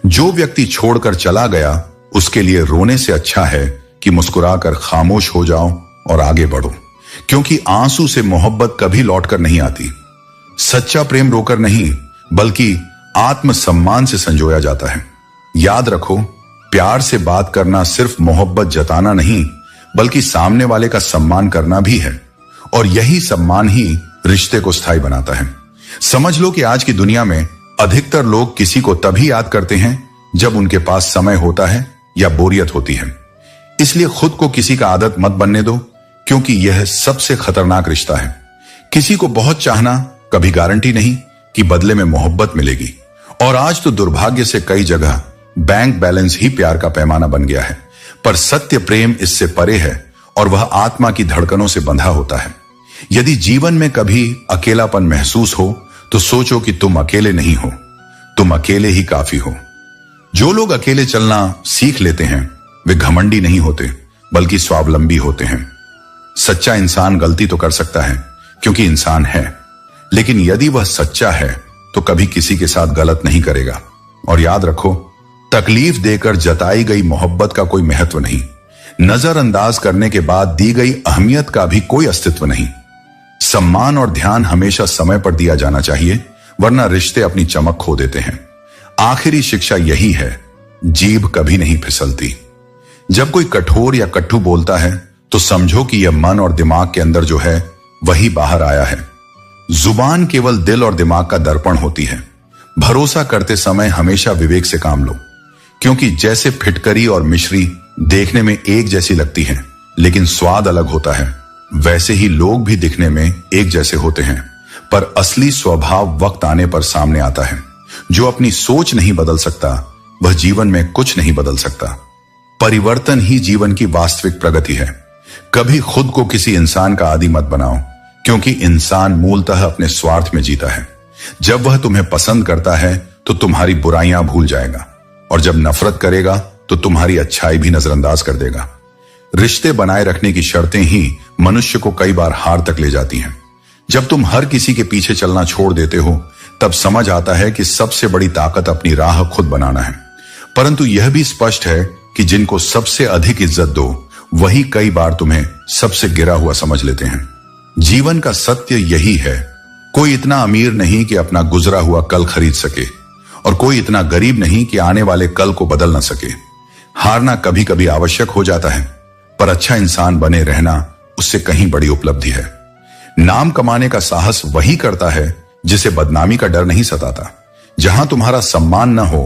जो व्यक्ति छोड़कर चला गया उसके लिए रोने से अच्छा है कि मुस्कुराकर खामोश हो जाओ और आगे बढ़ो, क्योंकि आंसू से मोहब्बत कभी लौटकर नहीं आती। सच्चा प्रेम रोकर नहीं बल्कि आत्मसम्मान से संजोया जाता है। याद रखो, प्यार से बात करना सिर्फ मोहब्बत जताना नहीं बल्कि सामने वाले का सम्मान करना भी है, और यही सम्मान ही रिश्ते को स्थायी बनाता है। समझ लो कि आज की दुनिया में अधिकतर लोग किसी को तभी याद करते हैं जब उनके पास समय होता है या बोरियत होती है। इसलिए खुद को किसी का आदत मत बनने दो, क्योंकि यह सबसे खतरनाक रिश्ता है। किसी को बहुत चाहना कभी गारंटी नहीं कि बदले में मोहब्बत मिलेगी। और आज तो दुर्भाग्य से कई जगह बैंक बैलेंस ही प्यार का पैमाना बन गया है, पर सत्य प्रेम इससे परे है और वह आत्मा की धड़कनों से बंधा होता है। यदि जीवन में कभी अकेलापन महसूस हो तो सोचो कि तुम अकेले नहीं हो, तुम अकेले ही काफी हो। जो लोग अकेले चलना सीख लेते हैं वे घमंडी नहीं होते बल्कि स्वावलंबी होते हैं। सच्चा इंसान गलती तो कर सकता है क्योंकि इंसान है, लेकिन यदि वह सच्चा है तो कभी किसी के साथ गलत नहीं करेगा। और याद रखो, तकलीफ देकर जताई गई मोहब्बत का कोई महत्व नहीं, नजरअंदाज करने के बाद दी गई अहमियत का भी कोई अस्तित्व नहीं। सम्मान और ध्यान हमेशा समय पर दिया जाना चाहिए, वरना रिश्ते अपनी चमक खो देते हैं। आखिरी शिक्षा यही है, जीभ कभी नहीं फिसलती। जब कोई कठोर या कट्टू बोलता है तो समझो कि यह मन और दिमाग के अंदर जो है वही बाहर आया है। जुबान केवल दिल और दिमाग का दर्पण होती है। भरोसा करते समय हमेशा विवेक से काम लो, क्योंकि जैसे फिटकरी और मिश्री देखने में एक जैसी लगती है लेकिन स्वाद अलग होता है, वैसे ही लोग भी दिखने में एक जैसे होते हैं पर असली स्वभाव वक्त आने पर सामने आता है। जो अपनी सोच नहीं बदल सकता वह जीवन में कुछ नहीं बदल सकता। परिवर्तन ही जीवन की वास्तविक प्रगति है। कभी खुद को किसी इंसान का आदी मत बनाओ, क्योंकि इंसान मूलतः अपने स्वार्थ में जीता है। जब वह तुम्हें पसंद करता है तो तुम्हारी बुराइयां भूल जाएगा, और जब नफरत करेगा तो तुम्हारी अच्छाई भी नजरअंदाज कर देगा। रिश्ते बनाए रखने की शर्तें ही मनुष्य को कई बार हार तक ले जाती हैं। जब तुम हर किसी के पीछे चलना छोड़ देते हो तब समझ आता है कि सबसे बड़ी ताकत अपनी राह खुद बनाना है। परंतु यह भी स्पष्ट है कि जिनको सबसे अधिक इज्जत दो वही कई बार तुम्हें सबसे गिरा हुआ समझ लेते हैं। जीवन का सत्य यही है, कोई इतना अमीर नहीं कि अपना गुजरा हुआ कल खरीद सके, और कोई इतना गरीब नहीं कि आने वाले कल को बदल ना सके। हारना कभी कभी आवश्यक हो जाता है, पर अच्छा इंसान बने रहना उससे कहीं बड़ी उपलब्धि है। नाम कमाने का साहस वही करता है जिसे बदनामी का डर नहीं सताता। जहां तुम्हारा सम्मान न हो